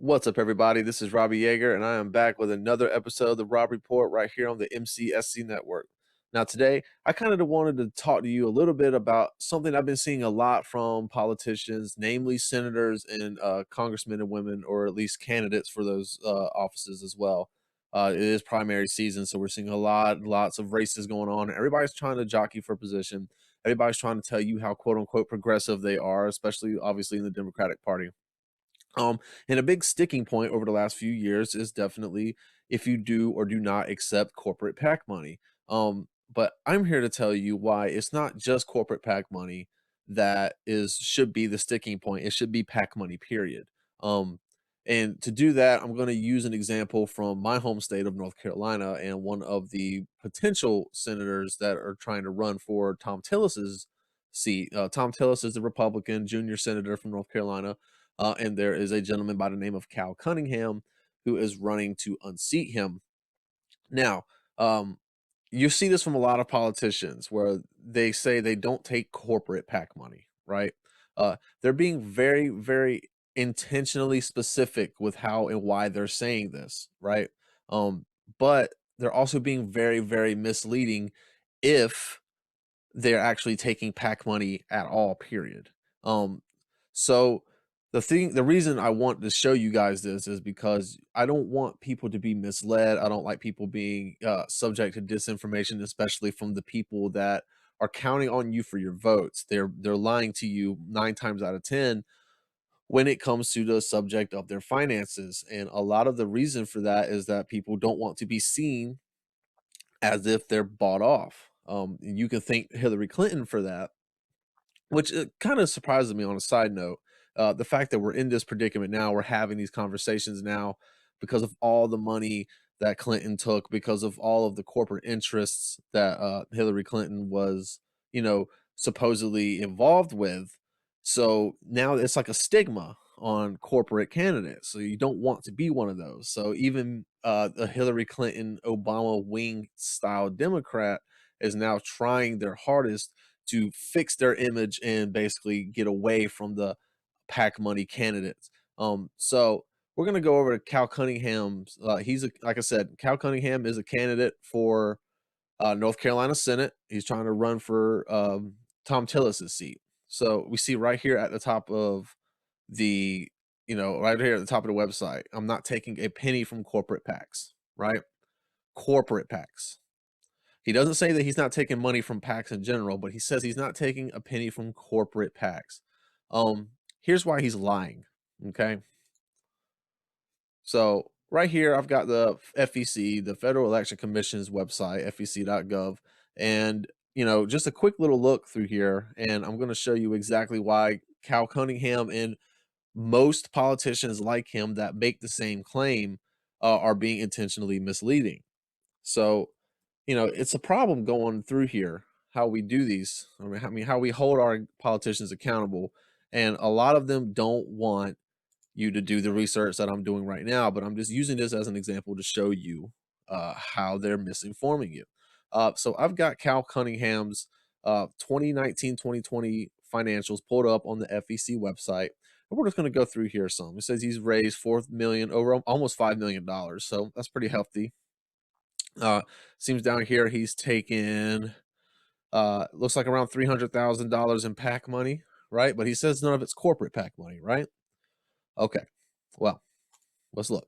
What's up, everybody? This is Robbie Yeager, and I am back with another episode of the Rob Report right here on the MCSC Network. Now, today, I kind of wanted to talk to you a little bit about something I've been seeing a lot from politicians, namely senators and congressmen and women, or at least candidates for those offices as well. It is primary season, so we're seeing lots of races going on. Everybody's trying to jockey for position. Everybody's trying to tell you how quote unquote progressive they are, especially obviously in the Democratic Party. And a big sticking point over the last few years is definitely if you do or do not accept corporate PAC money. But I'm here to tell you why it's not just corporate PAC money that should be the sticking point. It should be PAC money, period. And to do that, I'm going to use an example from my home state of North Carolina and one of the potential senators that are trying to run for Tom Tillis's seat. Tom Tillis is the Republican junior senator from North Carolina, and there is a gentleman by the name of Cal Cunningham who is running to unseat him. Now, you see this from a lot of politicians where they say they don't take corporate PAC money, right? They're being very, very intentionally specific with how and why they're saying this, right? But they're also being very, very misleading if they're actually taking PAC money at all, period. So the reason I want to show you guys this is because I don't want people to be misled. I don't like people being subject to disinformation, especially from the people that are counting on you for your votes. They're lying to you 9 times out of 10 when it comes to the subject of their finances. And a lot of the reason for that is that people don't want to be seen as if they're bought off. You can thank Hillary Clinton for that, which kind of surprises me on a side note. The fact that we're in this predicament now, we're having these conversations now because of all the money that Clinton took, because of all of the corporate interests that Hillary Clinton was, supposedly involved with. So now it's like a stigma on corporate candidates. So you don't want to be one of those. So even the Hillary Clinton, Obama wing style Democrat is now trying their hardest to fix their image and basically get away from the PAC money candidates. So we're going to go over to Cal Cunningham's. Like I said, Cal Cunningham is a candidate for North Carolina Senate. He's trying to run for Tom Tillis's seat. So we see right here at the top of the, right here at the top of the website, I'm not taking a penny from corporate PACs, right? Corporate PACs. He doesn't say that he's not taking money from PACs in general, but he says he's not taking a penny from corporate PACs. Here's why he's lying, okay? So right here, I've got the FEC, the Federal Election Commission's website, fec.gov, and just a quick little look through here, and I'm going to show you exactly why Cal Cunningham and most politicians like him that make the same claim are being intentionally misleading. So it's a problem going through here, how we do these. I mean, how we hold our politicians accountable. And a lot of them don't want you to do the research that I'm doing right now, but I'm just using this as an example to show you how they're misinforming you. So I've got Cal Cunningham's 2019-2020 financials pulled up on the FEC website. And we're just going to go through here some. It says he's raised $4 million, over almost $5 million. So that's pretty healthy. Seems down here he's taken looks like around $300,000 in PAC money, right? But he says none of it's corporate PAC money, right? Okay, well, let's look.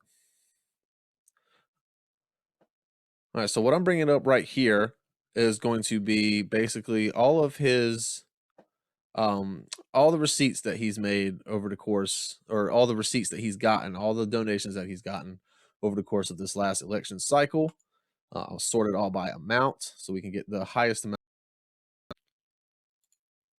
All right, so what I'm bringing up right here is going to be basically all of his all the receipts that he's made over the course, or all the receipts that he's gotten, all the donations that he's gotten over the course of this last election cycle. I'll sort it all by amount so we can get the highest amount.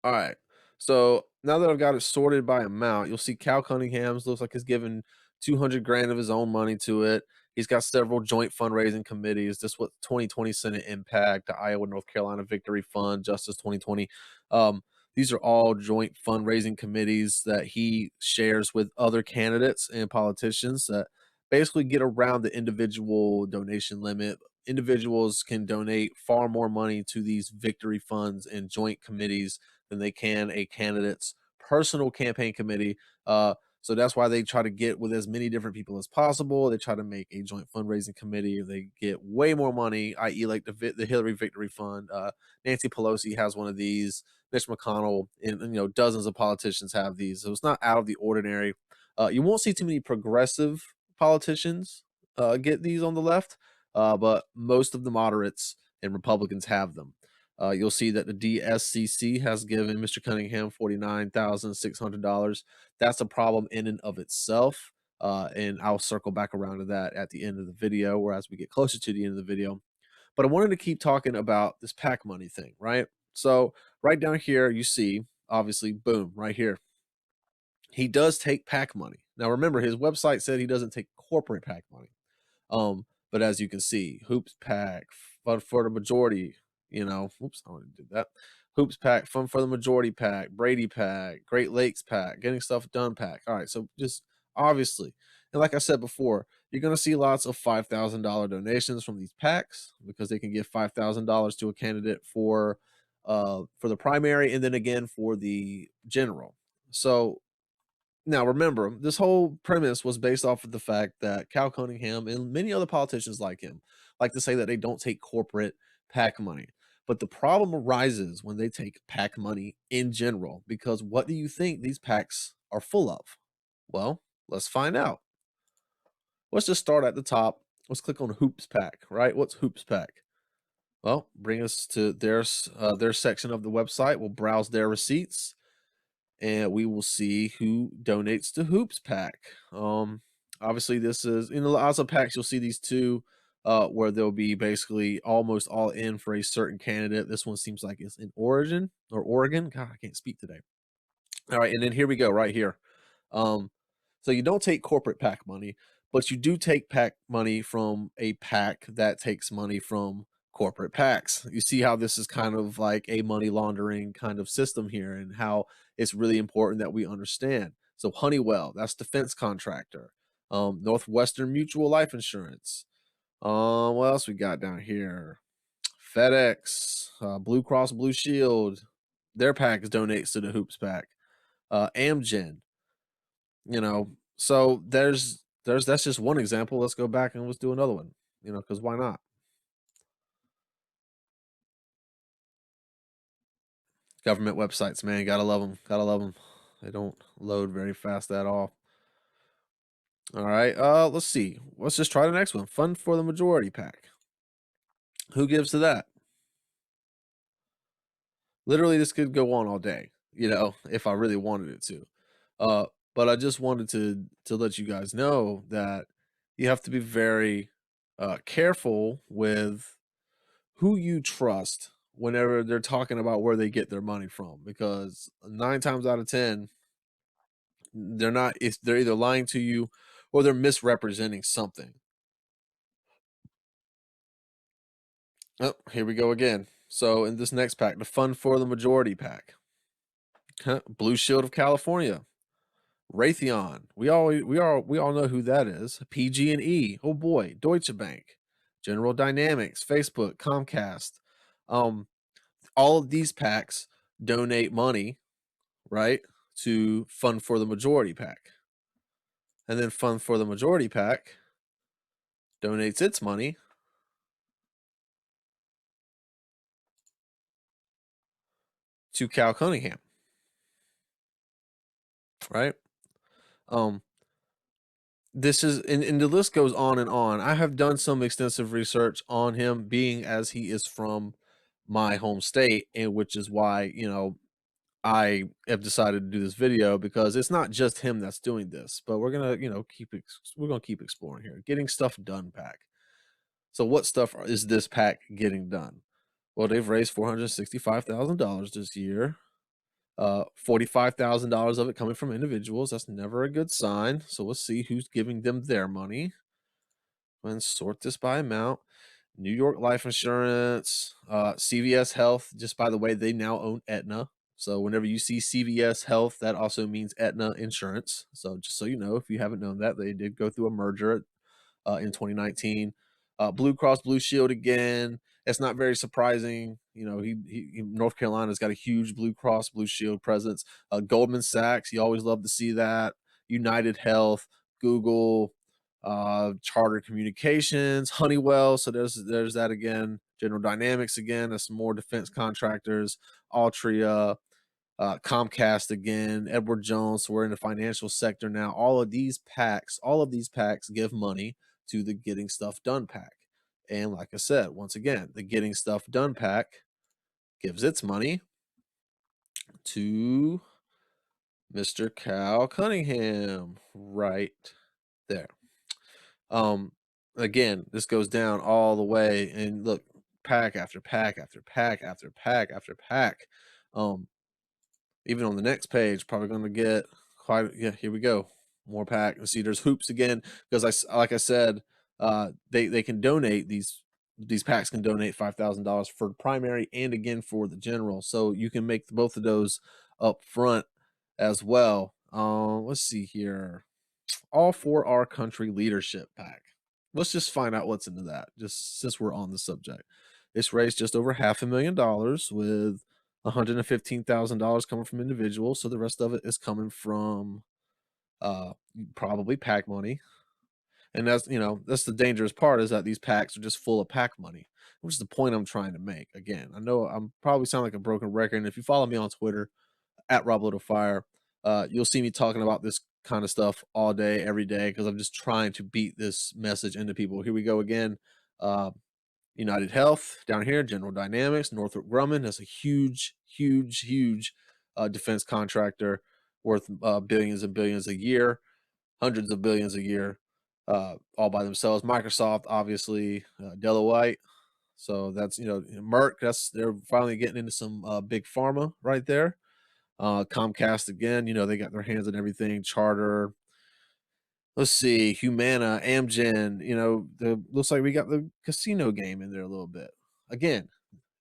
All right. So now that I've got it sorted by amount, you'll see Cal Cunningham's looks like he's given 200 grand of his own money to it. He's got several joint fundraising committees. This was 2020 Senate Impact, the Iowa North Carolina Victory Fund, Justice 2020. These are all joint fundraising committees that he shares with other candidates and politicians that basically get around the individual donation limit. Individuals can donate far more money to these victory funds and joint committees than they can a candidate's personal campaign committee. So that's why they try to get with as many different people as possible. They try to make a joint fundraising committee. They get way more money, i.e., like the Hillary Victory Fund. Nancy Pelosi has one of these. Mitch McConnell and dozens of politicians have these. So it's not out of the ordinary. You won't see too many progressive politicians get these on the left, but most of the moderates and Republicans have them. You'll see that the DSCC has given Mr. Cunningham $49,600. That's a problem in and of itself. And I'll circle back around to that at the end of the video, or as we get closer to the end of the video. But I wanted to keep talking about this PAC money thing, right? So right down here, you see, obviously, boom, right here. He does take PAC money. Now, remember, his website said he doesn't take corporate PAC money. But as you can see, Hoops PAC, Fun for the Majority, oops, I want to do that. Hoops PAC, Fun for the Majority PAC, Brady PAC, Great Lakes PAC, Getting Stuff Done PAC. All right, so just obviously, and like I said before, you're going to see lots of $5,000 donations from these PACs because they can give $5,000 to a candidate for the primary and then again for the general. So now, remember, this whole premise was based off of the fact that Cal Cunningham and many other politicians like him like to say that they don't take corporate PAC money. But the problem arises when they take PAC money in general, because what do you think these PACs are full of? Well, let's find out. Let's just start at the top. Let's click on Hoops PAC, right? What's Hoops PAC? Well, bring us to their section of the website. We'll browse their receipts, and we will see who donates to Hoops PAC. Obviously, this is in lots of PACs. You'll see these two, where they'll be basically almost all in for a certain candidate. This one seems like it's in Oregon. God, I can't speak today. All right, and then here we go, right here. So you don't take corporate PAC money, but you do take PAC money from a PAC that takes money from corporate PACs. You see how this is kind of like a money laundering kind of system here, and how it's really important that we understand. So Honeywell, that's defense contractor. Northwestern Mutual Life Insurance. What else we got down here? FedEx, Blue Cross Blue Shield, their PAC donates to the Hoops PAC. Amgen, so that's just one example. Let's go back and let's do another one, because why not? Government websites, man, gotta love them. They don't load very fast at all. All right, let's see. Let's just try the next one. Fund for the Majority PAC. Who gives to that? Literally, this could go on all day, if I really wanted it to. But I just wanted to let you guys know that you have to be very careful with who you trust whenever they're talking about where they get their money from, because 9 times out of 10, they're either lying to you or they're misrepresenting something. Oh, here we go again. So in this next PAC, the Fund for the Majority PAC, Blue Shield of California, Raytheon. We all know who that is. PG&E. Oh boy, Deutsche Bank, General Dynamics, Facebook, Comcast. All of these PACs donate money, right, to Fund for the Majority PAC. And then Fund for the Majority PAC donates its money to Cal Cunningham, right? This is, and the list goes on and on. I have done some extensive research on him, being as he is from my home state, and which is why, I have decided to do this video, because it's not just him that's doing this, but we're gonna, keep exploring here. Getting Stuff Done PAC. So what stuff is this PAC getting done? Well, they've raised $465,000 this year. $45,000 of it coming from individuals. That's never a good sign. So let's see who's giving them their money. And sort this by amount. New York Life Insurance, CVS Health. Just by the way, they now own Aetna. So whenever you see CVS Health, that also means Aetna Insurance. So just so you know, if you haven't known that, they did go through a merger in 2019. Blue Cross Blue Shield again. It's not very surprising. North Carolina's got a huge Blue Cross Blue Shield presence. Goldman Sachs, you always love to see that. United Health, Google, Charter Communications, Honeywell. So there's that again. General Dynamics again. That's some more defense contractors. Altria, Comcast again, Edward Jones. So we're in the financial sector now. All of these PACs give money to the Getting Stuff Done PAC. And like I said, once again, the Getting Stuff Done PAC gives its money to Mr. Cal Cunningham right there. Again, this goes down all the way, and look, PAC after PAC after PAC after PAC after PAC. Even on the next page, probably going to get quite. Yeah, here we go, more PAC. See, there's hoops again because like I said, they can donate these PACs can donate $5,000 for the primary and again for the general, so you can make both of those up front as well. Let's see here. All for Our Country Leadership PAC. Let's just find out what's into that, just since we're on the subject. It's raised just over $500,000 with $115,000 coming from individuals. So the rest of it is coming from probably PAC money. And that's the dangerous part, is that these PACs are just full of PAC money, which is the point I'm trying to make. Again, I know I'm probably sound like a broken record. And if you follow me on Twitter at Rob Little Fire, you'll see me talking about this kind of stuff all day, every day, because I'm just trying to beat this message into people. Here we go again. United Health down here, General Dynamics, Northrop Grumman. That's a huge defense contractor worth billions and billions a year, hundreds of billions a year, all by themselves. Microsoft, obviously, Deloitte. So that's Merck. They're finally getting into some big pharma right there. Comcast again, they got their hands on everything. Charter. Let's see, Humana, Amgen. Looks like we got the casino game in there a little bit. Again,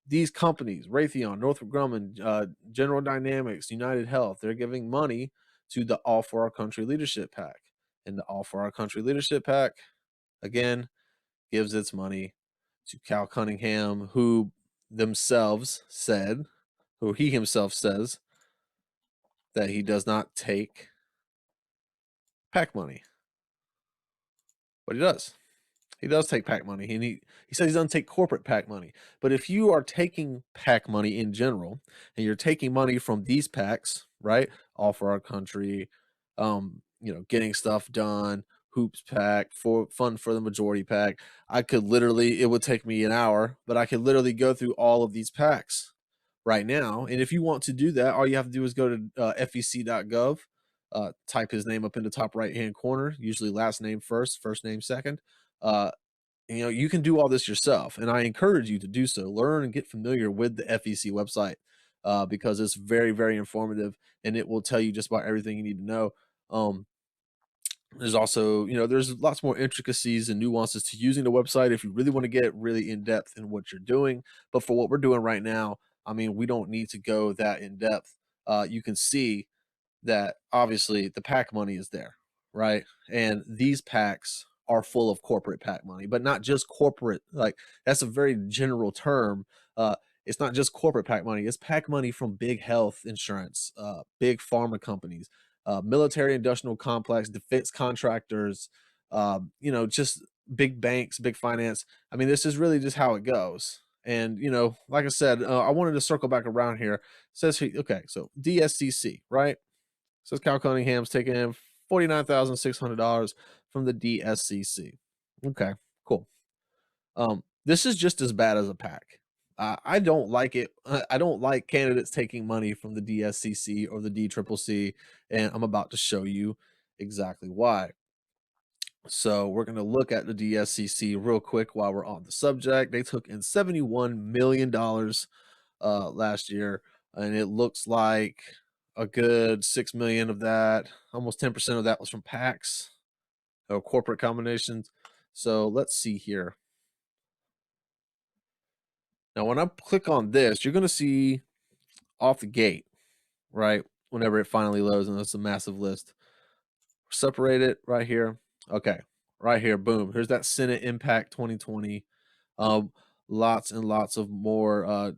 these companies, Raytheon, Northrop Grumman, General Dynamics, United Health, they're giving money to the All for Our Country Leadership PAC. And the All for Our Country Leadership PAC, again, gives its money to Cal Cunningham, who he himself says that he does not take PAC money. But he does. He does take PAC money. And he says he doesn't take corporate PAC money. But if you are taking PAC money in general, and you're taking money from these PACs, right? All for Our Country, Getting Stuff Done, Hoops PAC, Fund for the Majority PAC. It would take me an hour, but I could literally go through all of these PACs right now. And if you want to do that, all you have to do is go to fec.gov, type his name up in the top right-hand corner, usually last name first, first name second. You can do all this yourself, and I encourage you to do so. Learn and get familiar with the FEC website, because it's very, very informative, and it will tell you just about everything you need to know. There's also, there's lots more intricacies and nuances to using the website if you really want to get really in depth in what you're doing. But for what we're doing right now, we don't need to go that in depth. You can see that obviously the PAC money is there, right? And these PACs are full of corporate PAC money, but not just corporate. Like, that's a very general term. It's not just corporate PAC money. It's PAC money from big health insurance, big pharma companies, military industrial complex, defense contractors, just big banks, big finance. This is really just how it goes. And, like I said, I wanted to circle back around here. It says, okay, so DSCC, right? Says Cal Cunningham's taking in $49,600 from the DSCC. Okay, cool. This is just as bad as a PAC. I don't like it. I don't like candidates taking money from the DSCC or the DCCC, and I'm about to show you exactly why. So we're going to look at the DSCC real quick while we're on the subject. They took in $71 million last year, and it looks like a good 6 million of that, almost 10% of that, was from PACs or corporate combinations. So let's see here. Now, when I click on this, you're going to see off the gate, right? Whenever it finally loads, and it's a massive list. Separate it right here. Okay, right here, boom. Here's that Senate Impact 2020. Lots and lots of more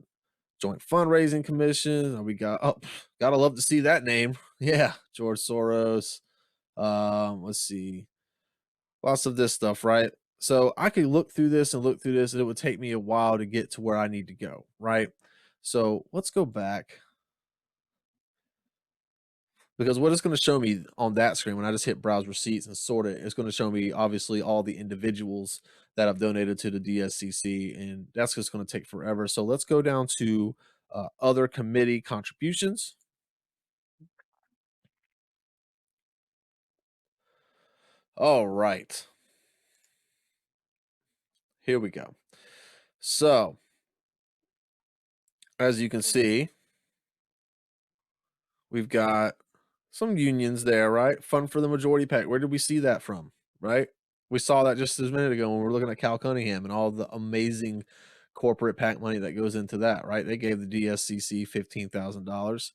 joint fundraising commissions. We got, gotta love to see that name. Yeah, George Soros, Let's see, lots of this stuff, right? So I could look through this and look through this, and it would take me a while to get to where I need to go, right? So let's go back, because what it's going to show me on that screen when I just hit browse receipts and sort it, it's going to show me obviously all the individuals that have donated to the DSCC, and that's just going to take forever. So let's go down to other committee contributions. All right, here we go. So as you can see, we've got some unions there, right? Fund for the majority PAC. Where did we see that from, right? We saw that just a minute ago when we were looking at Cal Cunningham and all the amazing corporate PAC money that goes into that, right? They gave the DSCC $15,000.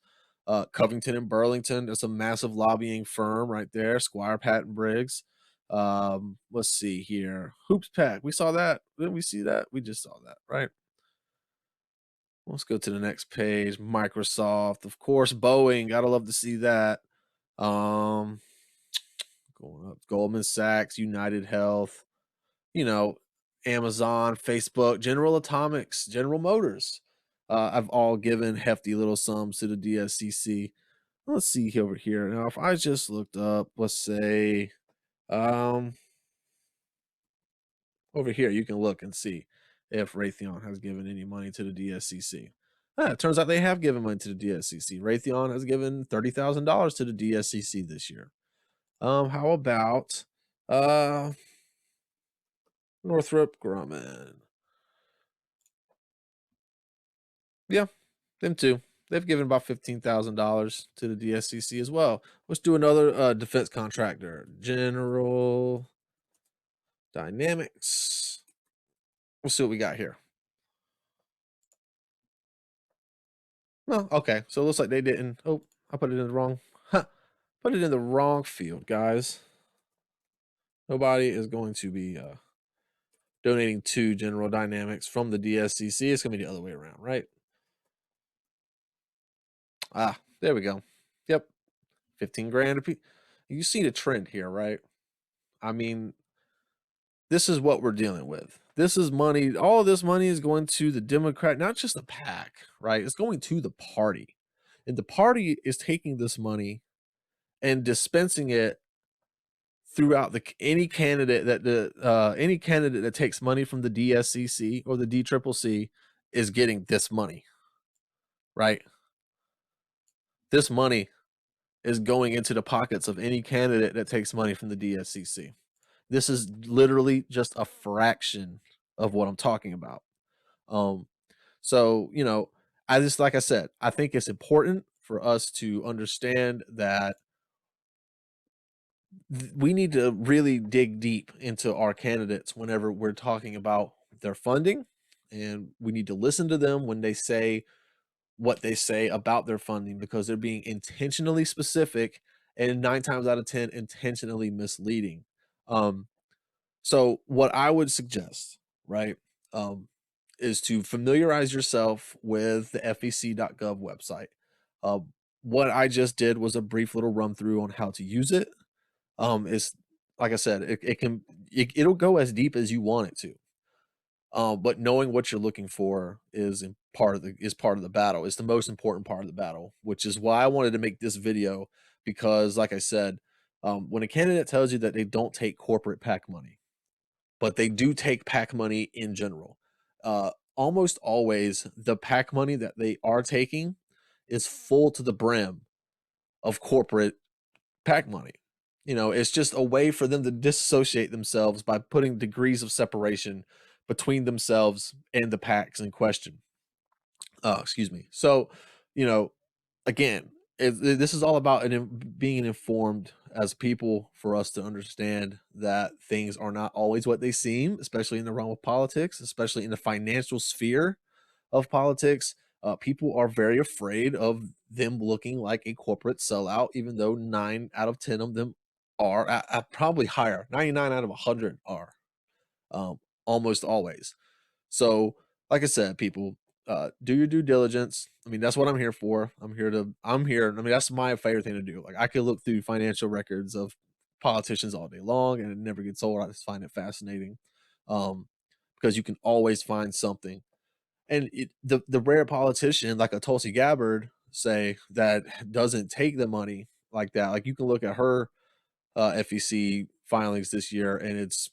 Covington and Burlington, that's a massive lobbying firm right there. Squire Patton Briggs. Let's see here. Hoops PAC. We saw that. Didn't we see that? We just saw that, right? Let's go to the next page. Microsoft, of course. Boeing. Gotta love to see that. Um, Going up. Goldman Sachs, United Health, you know, Amazon, Facebook, General Atomics, General Motors. I've all given hefty little sums to the DSCC. Let's see over here. Now, if I just looked up, let's say, um, over here, you can look and see if Raytheon has given any money to the DSCC. It turns out they have given money to the DSCC. Raytheon has given $30,000 to the DSCC this year. How about Northrop Grumman? Yeah, them too. They've given about $15,000 to the DSCC as well. Let's do another defense contractor, General Dynamics. We'll see what we got here. No, okay. So it looks like they didn't. Oh, I put it in the wrong. Huh, put it in the wrong field, guys. Nobody is going to be donating to General Dynamics from the DSCC. It's going to be the other way around, right? Ah, there we go. Yep, 15 grand a piece. You see the trend here, right? I mean, this is what we're dealing with. This is money. All of this money is going to the Democrat, not just the PAC, right? It's going to the party. And the party is taking this money and dispensing it throughout any candidate that takes money from the DSCC or the DCCC is getting this money, right? This money is going into the pockets of any candidate that takes money from the DSCC. This is literally just a fraction of what I'm talking about. So, like I said, I think it's important for us to understand that we need to really dig deep into our candidates whenever we're talking about their funding, and we need to listen to them when they say what they say about their funding, because they're being intentionally specific and 9 times out of 10 intentionally misleading. So what I would suggest, right, is to familiarize yourself with the fec.gov website. Uh, what I just did was a brief little run through on how to use it. It's like I said, it'll go as deep as you want it to. But knowing what you're looking for is part of the battle. It's the most important part of the battle, which is why I wanted to make this video, because, like I said, when a candidate tells you that they don't take corporate PAC money, but they do take PAC money in general, almost always the PAC money that they are taking is full to the brim of corporate PAC money. It's just a way for them to disassociate themselves by putting degrees of separation between themselves and the PACs in question. Excuse me. So, you know, again, this is all about being informed as people, for us to understand that things are not always what they seem, especially in the realm of politics, especially in the financial sphere of politics. People are very afraid of them looking like a corporate sellout, even though 9 out of 10 of them are, probably higher. 99 out of 100 are, almost always. So, like I said, people, do your due diligence. I mean, that's what I'm here for. I'm here. I mean, that's my favorite thing to do. Like, I could look through financial records of politicians all day long, and it never gets old. I just find it fascinating, um, because you can always find something. And the rare politician like a Tulsi Gabbard, say, that doesn't take the money like that. Like, you can look at her FEC filings this year, and it's,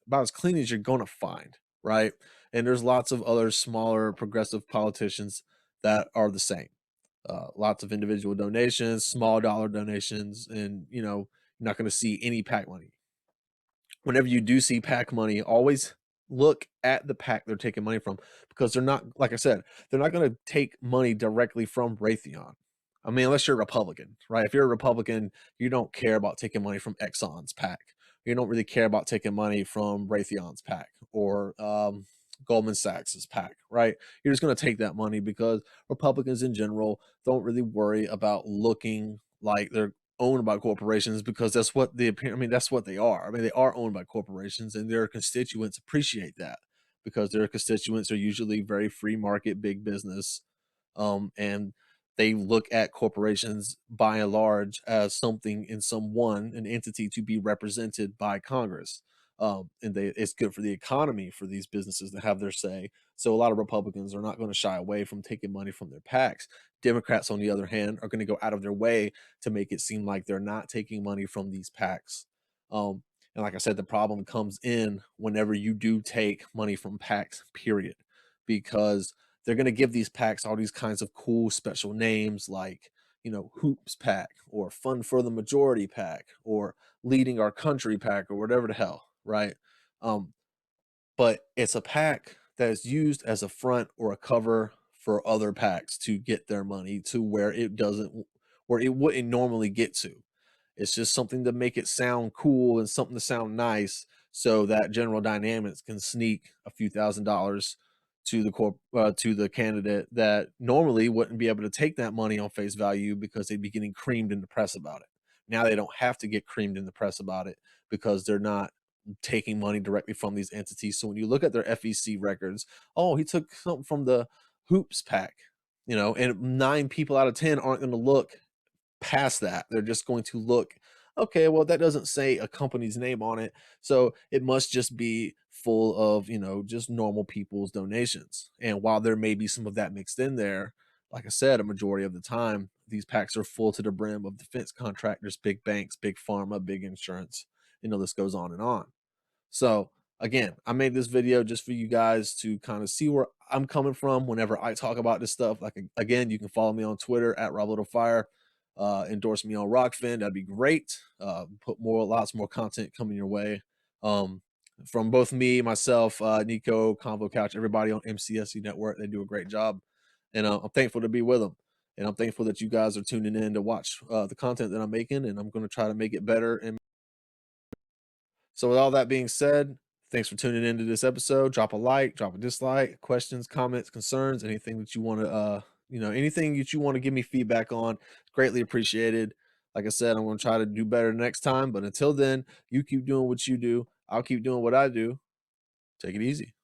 about as clean as you're gonna find, right? And there's lots of other smaller progressive politicians that are the same. Lots of individual donations, small dollar donations, and you're not going to see any PAC money. Whenever you do see PAC money, always look at the PAC they're taking money from, because they're not, like I said, they're not going to take money directly from Raytheon. I mean, unless you're a Republican, right? If you're a Republican, you don't care about taking money from Exxon's PAC. You don't really care about taking money from Raytheon's PAC or Goldman Sachs's PAC, right? You're just going to take that money because Republicans in general don't really worry about looking like they're owned by corporations, because that's what that's what they are. I mean, they are owned by corporations, and their constituents appreciate that, because their constituents are usually very free market, big business, and they look at corporations by and large as something in someone, an entity to be represented by Congress. And it's good for the economy for these businesses to have their say. So a lot of Republicans are not going to shy away from taking money from their PACs. Democrats, on the other hand, are going to go out of their way to make it seem like they're not taking money from these PACs. And like I said, the problem comes in whenever you do take money from PACs, period, because they're going to give these PACs all these kinds of cool special names, like, Hoops PAC, or Fund for the Majority PAC, or Leading Our Country PAC, or whatever the hell, right? But it's a PAC that is used as a front or a cover for other PACs to get their money to where it wouldn't normally get to. It's just something to make it sound cool and something to sound nice, so that General Dynamics can sneak a few $1,000s to the candidate that normally wouldn't be able to take that money on face value, because they'd be getting creamed in the press about it. Now they don't have to get creamed in the press about it, because they're not taking money directly from these entities. So when you look at their FEC records, oh, he took something from the Hoops PAC, and 9 people out of 10 aren't going to look past that. They're just going to look, okay, well, that doesn't say a company's name on it, so it must just be full of, just normal people's donations. And while there may be some of that mixed in there, like I said, a majority of the time, these PACs are full to the brim of defense contractors, big banks, big pharma, big insurance. This goes on and on. So again, I made this video just for you guys to kind of see where I'm coming from whenever I talk about this stuff. Like, again, you can follow me on Twitter at RobLittleFire. Endorse me on Rokfin. That'd be great. Lots more content coming your way. From both me, myself, Nico, Convo Couch, everybody on MCSC Network. They do a great job. And I'm thankful to be with them. And I'm thankful that you guys are tuning in to watch the content that I'm making. And I'm going to try to make it better. And so with all that being said, thanks for tuning into this episode. Drop a like, drop a dislike, questions, comments, concerns, anything that you want to, anything that you want to give me feedback on. Greatly appreciated. Like I said, I'm going to try to do better next time. But until then, you keep doing what you do. I'll keep doing what I do. Take it easy.